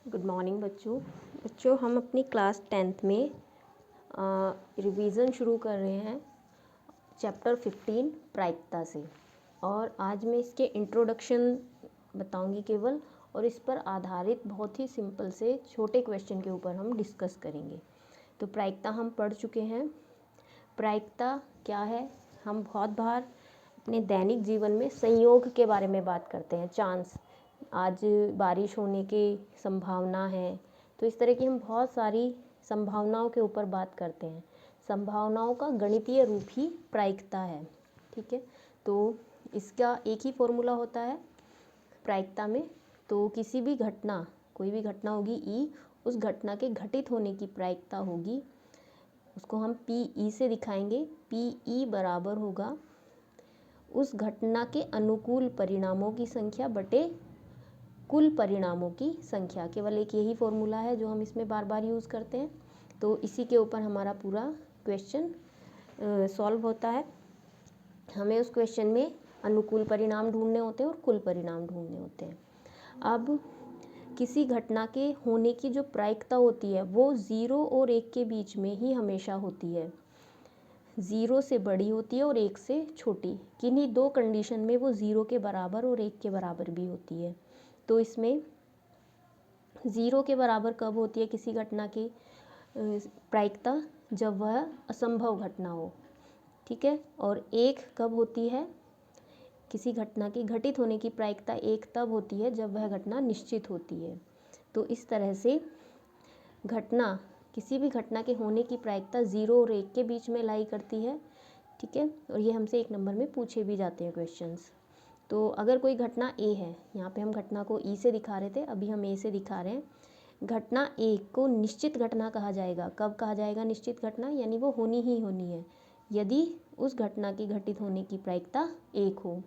Good morning बच्चों हम अपनी क्लास 10th में रिवीजन शुरू कर रहे हैं चैप्टर 15 प्रायिकता से। और आज मैं इसके इंट्रोडक्शन बताऊंगी केवल, और इस पर आधारित बहुत ही सिंपल से छोटे क्वेश्चन के ऊपर हम डिस्कस करेंगे। तो प्रायिकता हम पढ़ चुके हैं। प्रायिकता क्या है? हम बहुत बार अपने दैनिक जीवन में संयोग के बारे में बात करते हैं। चांस, आज बारिश होने की संभावना है, तो इस तरह की हम बहुत सारी संभावनाओं के ऊपर बात करते हैं। संभावनाओं का गणितीय रूप ही प्रायिकता है। ठीक है, तो इसका एक ही फॉर्मूला होता है प्रायिकता में। तो किसी भी घटना, कोई भी घटना होगी ई, उस घटना के घटित होने की प्रायिकता होगी, उसको हम पी ई से दिखाएंगे। पी ई बराबर होगा उस घटना के अनुकूल परिणामों की संख्या बटे कुल परिणामों की संख्या। केवल एक यही फॉर्मूला है जो हम इसमें बार बार यूज़ करते हैं। तो इसी के ऊपर हमारा पूरा क्वेश्चन सॉल्व होता है। हमें उस क्वेश्चन में अनुकूल परिणाम ढूंढने होते हैं और कुल परिणाम ढूंढने होते हैं। अब किसी घटना के होने की जो प्रायिकता होती है वो 0 और 1 के बीच में ही हमेशा होती है। 0 से बड़ी होती है और 1 से छोटी। किन्हीं दो कंडीशन में वो 0 के बराबर और 1 के बराबर भी होती है। तो इसमें 0 के बराबर कब होती है किसी घटना की प्रायिकता? जब वह असंभव घटना हो। ठीक है, और 1 कब होती है किसी घटना की घटित होने की प्रायिकता? 1 तब होती है जब वह घटना निश्चित होती है। तो इस तरह से घटना, किसी भी घटना के होने की प्रायिकता 0 और 1 के बीच में लाई करती है। ठीक है, और ये हमसे 1 नंबर में पूछे भी जाते हैं क्वेश्चंस। तो अगर कोई घटना ए है, यहाँ पे हम घटना को ई से दिखा रहे थे, अभी हम ए से दिखा रहे हैं। घटना ए को निश्चित घटना कहा जाएगा। कब कहा जाएगा निश्चित घटना? यानी वो होनी ही होनी है यदि उस घटना की घटित होने की प्रायिकता 1 हो।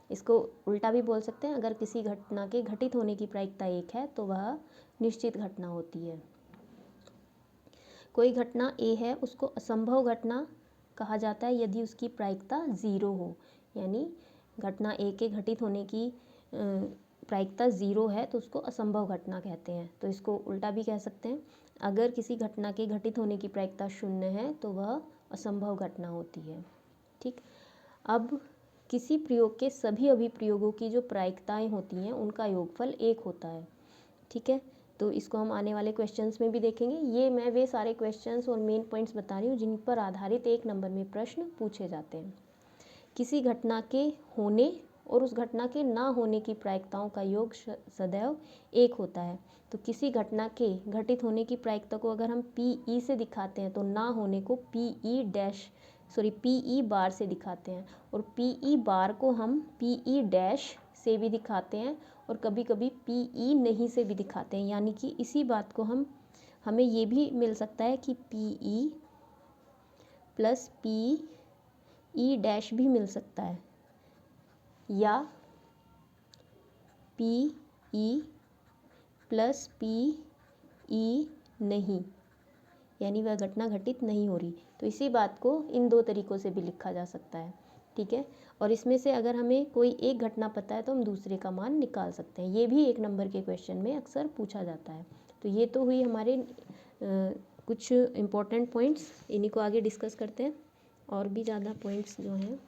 इसको उल्टा भी बोल सकते हैं, अगर किसी घटना के घटित होने की प्रायिकता 1 है तो वह निश्चित घटना होती है। कोई घटना ए है, उसको असंभव घटना कहा जाता है यदि उसकी प्रायिकता 0 हो। यानी घटना ए के घटित होने की प्रायिकता 0 है तो उसको असंभव घटना कहते हैं। तो इसको उल्टा भी कह सकते हैं, अगर किसी घटना के घटित होने की प्रायिकता 0 है तो वह असंभव घटना होती है। ठीक, अब किसी प्रयोग के सभी अभिप्रयोगों की जो प्रायिकताएं होती हैं उनका योगफल 1 होता है। ठीक है, तो इसको हम आने वाले क्वेश्चंस में भी देखेंगे। ये मैं वे सारे क्वेश्चंस और मेन पॉइंट्स बता रही हूँ जिन पर आधारित 1 नंबर में प्रश्न पूछे जाते हैं। किसी घटना के होने और उस घटना के ना होने की प्रायिकताओं का योग सदैव 1 होता है। तो किसी घटना के घटित होने की प्रायिकता को अगर हम पी ई से दिखाते हैं तो ना होने को पी ई बार से दिखाते हैं, और पी ई बार को हम पी ई डैश से भी दिखाते हैं, और कभी कभी पी ई नहीं से भी दिखाते हैं। यानी कि इसी बात को हमें ये भी मिल सकता है कि पी ई प्लस पी ई डैश भी मिल सकता है, या पी ई प्लस पी ई नहीं, यानी वह घटना घटित नहीं हो रही। तो इसी बात को इन 2 तरीक़ों से भी लिखा जा सकता है। ठीक है, और इसमें से अगर हमें कोई एक घटना पता है तो हम दूसरे का मान निकाल सकते हैं। ये भी 1 नंबर के क्वेश्चन में अक्सर पूछा जाता है। तो ये तो हुई हमारे कुछ इम्पोर्टेंट पॉइंट्स, इन्हीं को आगे डिस्कस करते हैं। और भी ज़्यादा पॉइंट्स जो हैं,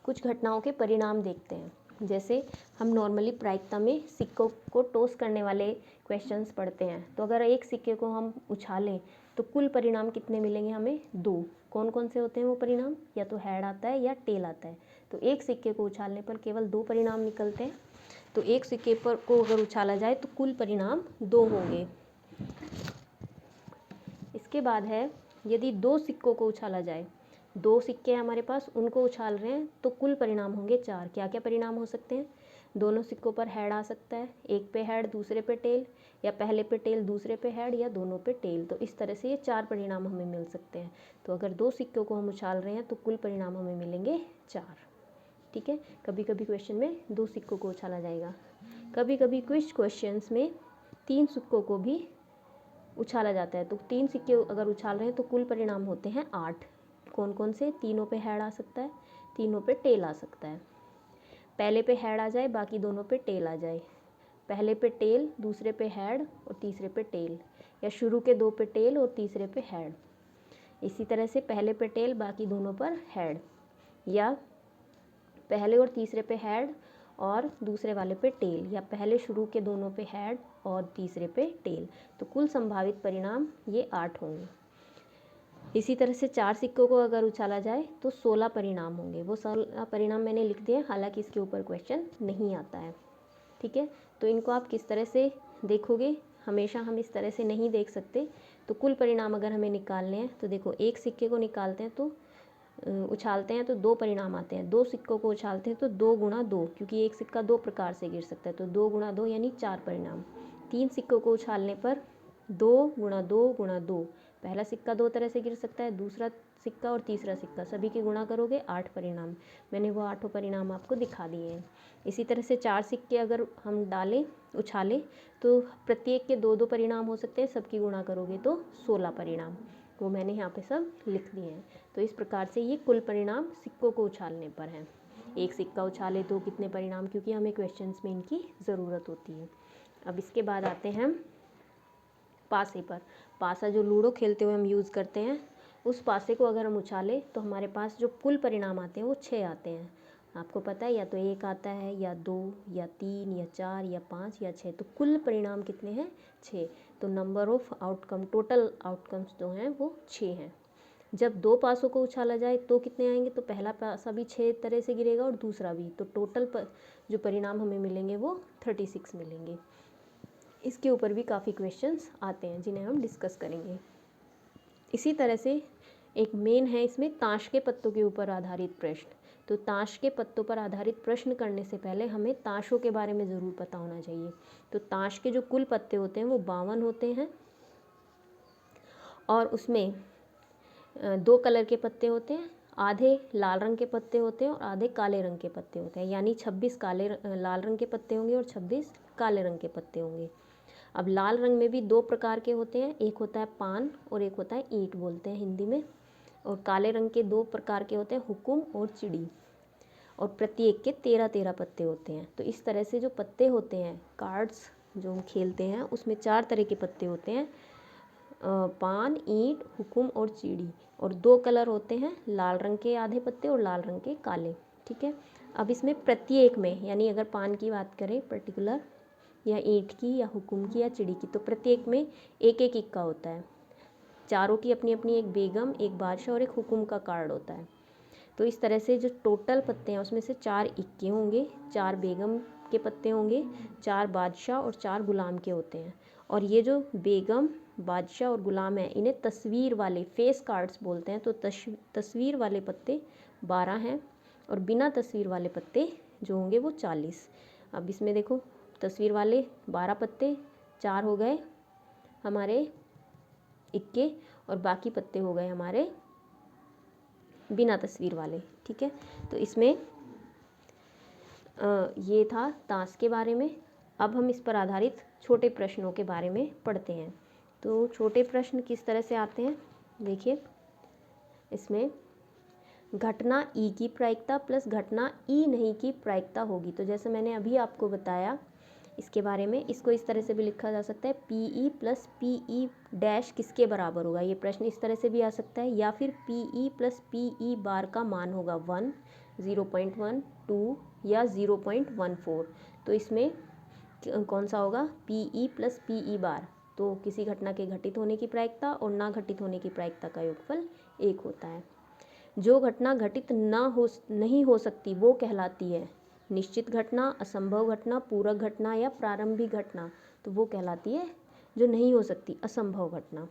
कुछ घटनाओं के परिणाम देखते हैं। जैसे हम नॉर्मली प्रायिकता में सिक्कों को टॉस करने वाले क्वेश्चंस पढ़ते हैं। तो अगर एक सिक्के को हम उछालें तो कुल परिणाम कितने मिलेंगे हमें? 2। कौन कौन से होते हैं वो परिणाम? या तो हेड आता है या टेल आता है। तो एक सिक्के को उछालने पर केवल 2 परिणाम निकलते हैं। तो एक सिक्के पर को अगर उछाला जाए तो कुल परिणाम 2 होंगे। इसके बाद है, यदि 2 सिक्कों को उछाला जाए, 2 सिक्के हमारे पास, उनको उछाल रहे हैं, तो कुल परिणाम होंगे 4। क्या क्या परिणाम हो सकते हैं? दोनों सिक्कों पर हेड आ सकता है, एक पे हेड दूसरे पे टेल, या पहले पे टेल दूसरे पे हेड, या दोनों पे टेल। तो इस तरह से ये 4 परिणाम हमें मिल सकते हैं। तो अगर 2 सिक्कों को हम उछाल रहे हैं तो कुल परिणाम हमें मिलेंगे 4। ठीक है, कभी कभी क्वेश्चन में 2 सिक्कों को उछाला जाएगा। कभी कभी कुछ क्वेश्चंस में 3 सिक्कों को भी उछाला जाता है। तो 3 सिक्के अगर उछाल रहे हैं तो कुल परिणाम होते हैं 8। कौन कौन से? तीनों पे हेड आ सकता है, तीनों पे टेल आ सकता है। पहले पे हेड आ जाए, बाकी दोनों पे टेल आ जाए, पहले पे टेल, दूसरे पे हेड और तीसरे पे टेल, या शुरू के 2 पे टेल और तीसरे पे हेड। इसी तरह से पहले पे टेल, बाकी दोनों पर हेड, या पहले और तीसरे पे हेड और दूसरे वाले पे टेल, या पहले शुरू के दोनों पे हेड और तीसरे पे टेल। तो कुल संभावित परिणाम ये 8 होंगे। इसी तरह से 4 सिक्कों को अगर उछाला जाए तो 16 परिणाम होंगे। वो 16 परिणाम मैंने लिख दिए, हालांकि इसके ऊपर क्वेश्चन नहीं आता है, ठीक है। तो इनको आप किस तरह से देखोगे, हमेशा हम इस तरह से नहीं देख सकते। तो कुल परिणाम अगर हमें निकालने हैं तो देखो, एक सिक्के को निकालते हैं तो उछालते हैं तो 2 परिणाम आते हैं, 2 सिक्कों को उछालते हैं तो 2 गुणा 2, क्योंकि एक सिक्का 2 प्रकार से गिर सकता है, तो 2 गुणा 2 यानी 4 परिणाम। 3 सिक्कों को उछालने पर 2 गुणा 2 गुणा 2, पहला सिक्का 2 तरह से गिर सकता है, दूसरा सिक्का और तीसरा सिक्का, सभी के गुणा करोगे 8 परिणाम। मैंने वो 8 परिणाम आपको दिखा दिए हैं। इसी तरह से 4 सिक्के अगर हम डालें, उछालें, तो प्रत्येक के 2-2 परिणाम हो सकते हैं, सबकी गुणा करोगे तो 16 परिणाम, वो मैंने यहाँ पे सब लिख दिए हैं। तो इस प्रकार से ये कुल परिणाम सिक्कों को उछालने पर हैं। एक सिक्का उछाले तो कितने परिणाम, क्योंकि हमें क्वेश्चंस में इनकी ज़रूरत होती है। अब इसके बाद आते हैं पासे पर। पासा जो लूडो खेलते हुए हम यूज़ करते हैं, उस पासे को अगर हम उछालें तो हमारे पास जो कुल परिणाम आते हैं वो 6 आते हैं। आपको पता है, या तो 1 आता है, या 2, या 3, या 4, या 5, या 6। तो कुल परिणाम कितने हैं? 6। तो number of outcome, total outcomes जो हैं वो 6 हैं। जब 2 पासों को उछाला जाए तो कितने आएंगे? तो पहला पासा भी 6 तरह से गिरेगा और दूसरा भी, तो टोटल जो परिणाम हमें मिलेंगे वो 36 मिलेंगे। इसके ऊपर भी काफ़ी क्वेश्चंस आते हैं जिन्हें हम डिस्कस करेंगे। इसी तरह से एक मेन है इसमें ताश के पत्तों के ऊपर आधारित प्रश्न। तो ताश के पत्तों पर आधारित प्रश्न करने से पहले हमें ताशों के बारे में ज़रूर पता होना चाहिए। तो ताश के जो कुल पत्ते होते हैं वो 52 होते हैं, और उसमें 2 कलर के पत्ते होते हैं, आधे लाल रंग के पत्ते होते हैं और आधे काले रंग के पत्ते होते हैं, यानी 26 लाल रंग के पत्ते होंगे और 26 काले रंग के पत्ते होंगे। अब लाल रंग में भी 2 प्रकार के होते हैं, एक होता है पान और एक होता है ईंट बोलते हैं हिंदी में, और काले रंग के 2 प्रकार के होते हैं, हुकुम और चिड़ी, और प्रत्येक के 13-13 पत्ते होते हैं। तो इस तरह से जो पत्ते होते हैं, कार्ड्स जो हम खेलते हैं, उसमें 4 तरह के पत्ते होते हैं, पान, ईंट, हुकुम और चिड़ी, और 2 कलर होते हैं, लाल रंग के आधे पत्ते और लाल रंग के काले, ठीक है। अब इसमें प्रत्येक में, यानी अगर पान की बात करें पर्टिकुलर, या ईंट की, या हुकुम की, या चिड़ी की, तो प्रत्येक में एक एक इक्का होता है। चारों की अपनी अपनी एक बेगम, एक बादशाह और एक हुकुम का कार्ड होता है। तो इस तरह से जो टोटल पत्ते हैं उसमें से 4 इक्के होंगे, 4 बेगम के पत्ते होंगे, 4 बादशाह और 4 गुलाम के होते हैं। और ये जो बेगम, बादशाह और गुलाम है, इन्हें तस्वीर वाले फेस कार्ड्स बोलते हैं। तो तस्वीर वाले पत्ते 12 हैं, और बिना तस्वीर वाले पत्ते जो होंगे वो 40। अब इसमें देखो, तस्वीर वाले 12 पत्ते, 4 हो गए हमारे इक्के, और बाकी पत्ते हो गए हमारे बिना तस्वीर वाले, ठीक है। तो इसमें ये था ताश के बारे में। अब हम इस पर आधारित छोटे प्रश्नों के बारे में पढ़ते हैं। तो छोटे प्रश्न किस तरह से आते हैं, देखिए, इसमें घटना ई की प्रायिकता प्लस घटना ई नहीं की प्रायिकता होगी। तो जैसे मैंने अभी आपको बताया इसके बारे में, इसको इस तरह से भी लिखा जा सकता है, पी ई प्लस पी ई डैश किसके बराबर होगा। ये प्रश्न इस तरह से भी आ सकता है, या फिर P E plus P E bar का मान होगा 1, 0.1, 2 या 0.14। तो इसमें कौन सा होगा? P E plus P E bar. तो किसी घटना के घटित होने की प्रायिकता और ना घटित होने की प्रायिकता का योगफल 1 होता है। जो घटना घटित नहीं हो सकती वो कहलाती है निश्चित घटना, असंभव घटना, पूरक घटना या प्रारंभिक घटना। तो वो कहलाती है जो नहीं हो सकती, असंभव घटना।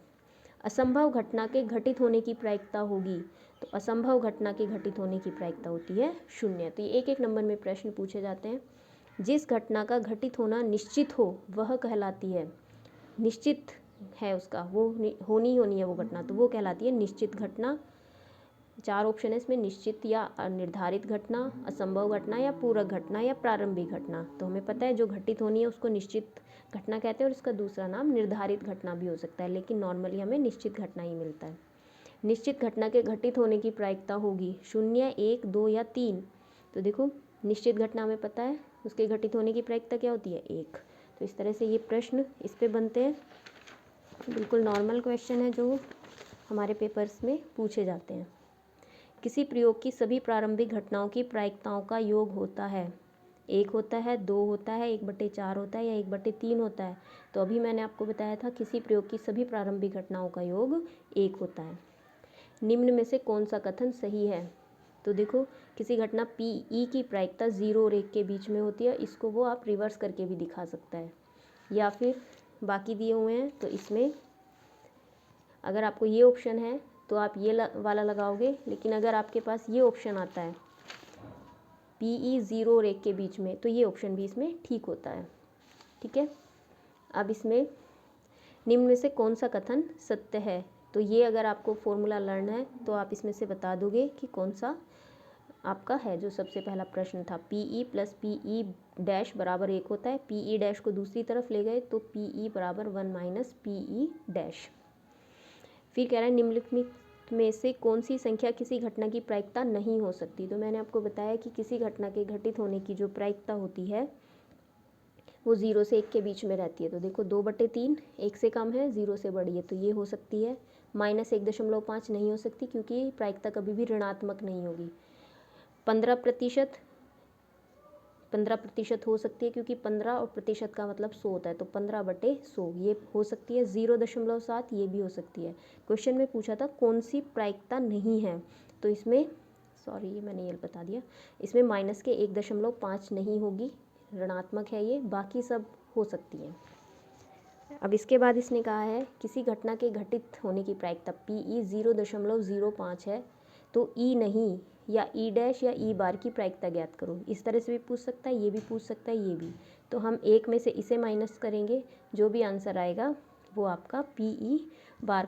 असंभव घटना के घटित होने की प्रायिकता होगी, तो असंभव घटना के घटित होने की प्रायिकता होती है 0। तो ये एक एक नंबर में प्रश्न पूछे जाते हैं। जिस घटना का घटित होना निश्चित हो वह कहलाती है, निश्चित है उसका, वो होनी है वो घटना, तो वो कहलाती है निश्चित घटना। 4 ऑप्शन है इसमें, निश्चित या निर्धारित घटना, असंभव घटना या पूरक घटना या प्रारंभिक घटना। तो हमें पता है जो घटित होनी है उसको निश्चित घटना कहते हैं, और इसका दूसरा नाम निर्धारित घटना भी हो सकता है, लेकिन नॉर्मली हमें निश्चित घटना ही मिलता है। निश्चित घटना के घटित होने की प्रायिकता होगी 0, 1, 2 या 3। तो देखो, निश्चित घटना में पता है उसके घटित होने की प्रायिकता क्या होती है, 1। तो इस तरह से ये प्रश्न इस पे बनते हैं। बिल्कुल नॉर्मल क्वेश्चन है जो हमारे पेपर्स में पूछे जाते हैं। किसी प्रयोग की सभी प्रारंभिक घटनाओं की प्रायिकताओं का योग होता है, 1 होता है, 2 होता है, 1/4 होता है या 1/3 होता है। तो अभी मैंने आपको बताया था किसी प्रयोग की सभी प्रारंभिक घटनाओं का योग 1 होता है। निम्न में से कौन सा कथन सही है? तो देखो, किसी घटना P की प्रायिकता 0 और 1 के बीच में होती है, इसको वो आप रिवर्स करके भी दिखा सकता है। या फिर बाकी दिए हुए हैं तो इसमें अगर आपको ये ऑप्शन है तो आप ये वाला लगाओगे, लेकिन अगर आपके पास ये ऑप्शन आता है PE 0 और 1 के बीच में, तो ये ऑप्शन भी इसमें ठीक होता है। ठीक है, अब इसमें निम्न में से कौन सा कथन सत्य है? तो ये अगर आपको फॉर्मूला लर्न है तो आप इसमें से बता दोगे कि कौन सा आपका है। जो सबसे पहला प्रश्न था, PE प्लस PE डैश बराबर 1 होता है। PE डैश को दूसरी तरफ ले गए तो PE बराबर 1 माइनस PE डैश। फिर कह रहा है निम्नलिखित में से कौन सी संख्या किसी घटना की प्रायिकता नहीं हो सकती? तो मैंने आपको बताया कि किसी घटना के घटित होने की जो प्रायिकता होती है वो 0 से 1 के बीच में रहती है। तो देखो 2/3 1 से कम है, 0 से बड़ी है, तो ये हो सकती है। -1.5 नहीं हो सकती क्योंकि प्रायिकता कभी भी ऋणात्मक नहीं होगी। 15% हो सकती है क्योंकि 15 और प्रतिशत का मतलब 100 होता है, तो 15/100 ये हो सकती है। 0.7 ये भी हो सकती है। क्वेश्चन में पूछा था कौन सी प्रायिकता नहीं है, तो इसमें ये मैंने ये बता दिया, इसमें माइनस के 1.5 नहीं होगी, ऋणात्मक है ये, बाकी सब हो सकती है। अब इसके बाद इसने कहा है किसी घटना के घटित होने की प्रायिकता PE 0.05 है तो E नहीं या E डैश या E बार की प्रायिकता ज्ञात करो। इस तरह से भी पूछ सकता है, ये भी पूछ सकता है, ये भी। तो हम एक में से इसे माइनस करेंगे, जो भी आंसर आएगा वो आपका PE बार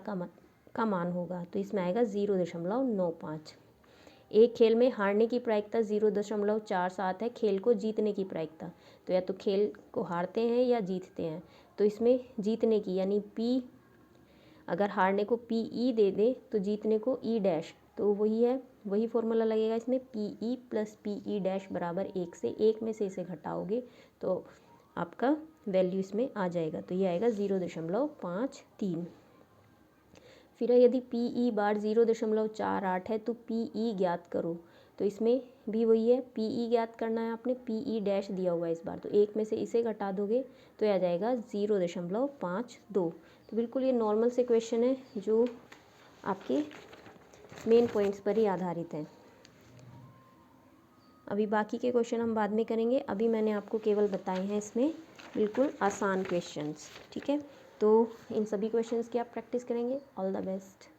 का मान होगा। तो इसमें आएगा 0.95। एक खेल में हारने की प्रायिकता 0.47 है, खेल को जीतने की प्रायिकता। तो या तो खेल को हारते हैं या जीतते हैं, तो इसमें जीतने की यानी P, अगर हारने को PE दे दे तो जीतने को E डैश, तो वही है, वही फॉर्मूला लगेगा इसमें, PE प्लस PE डैश बराबर 1 से 1 में से इसे घटाओगे तो आपका वैल्यू इसमें आ जाएगा। तो ये आएगा 0.53। फिर यदि PE बार 0.48 है तो PE ज्ञात करो। तो इसमें भी वही है, PE ज्ञात करना है आपने, PE डैश दिया हुआ है इस बार, तो 1 में से इसे घटा दोगे तो आ जाएगा 0.52। तो बिल्कुल ये नॉर्मल से क्वेश्चन है जो आपके मेन पॉइंट्स पर ही आधारित हैं। अभी बाकी के क्वेश्चन हम बाद में करेंगे, अभी मैंने आपको केवल बताए हैं इसमें बिल्कुल आसान क्वेश्चंस। ठीक है, तो इन सभी क्वेश्चंस की आप प्रैक्टिस करेंगे। All the best.